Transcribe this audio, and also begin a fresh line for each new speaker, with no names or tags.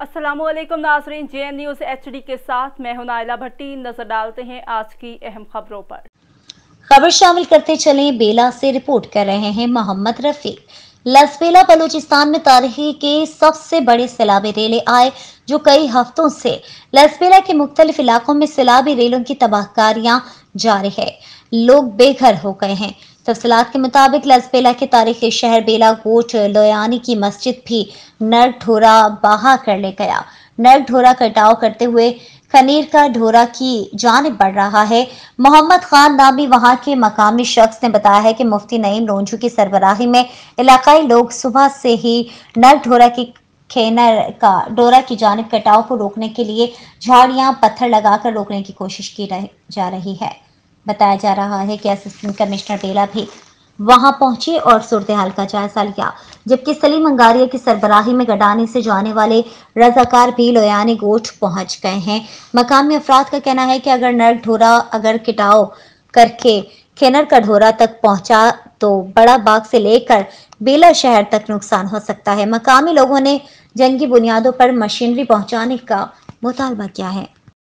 अस्सलामुअलैकुम नाज़रीन, JN news HD के साथ मैं हूं नाइला भट्टी। नजर डालते हैं आज की अहम खबरों पर।
खबर शामिल करते चलें, बेला से रिपोर्ट कर रहे हैं मोहम्मद रफीक। लसबेला बलूचिस्तान में तारीखी के सबसे बड़े सैलाबी रेले आए, जो कई हफ्तों से लसबेला के मुख्तलिफ इलाकों में सैलाबी रेलों की तबाहकारियां जारी है। लोग बेघर हो गए हैं। तफसीलात के मुताबिक लसबेला के तारीखी शहर बेला गोट लोयानी की मस्जिद भी नर्क ढोरा बहा कर ले गया। नर्क ढोरा कटाव करते हुए खनीर का ढोरा की जानिब बढ़ रहा है। मोहम्मद खान नामी वहां के मकामी शख्स ने बताया है कि मुफ्ती नईम रोंझू की सरबराही में इलाकाई लोग सुबह से ही नर्क ढोरा की खेनर का डोरा की जानिब कटाव को रोकने के लिए झाड़ियां पत्थर लगाकर रोकने की कोशिश की जा रही है। बताया जा रहा है कि असिस्टेंट कमिश्नर बेला भी वहां पहुंचे और सूरत हाल का जायजा लिया, जबकि सलीम अंगारिया की सरबराही में गडानी से जाने वाले रजाकार भी लोयानी गोठ पहुंच गए हैं। मकामी अफराद का कहना है कि अगर नर्क ढोरा अगर कटाव करके खेनर का ढोरा तक पहुंचा तो बड़ा बाग से लेकर बेला शहर तक नुकसान हो सकता है। मकामी लोगों ने जंगी बुनियादों पर मशीनरी पहुंचाने का मुतालबा किया है।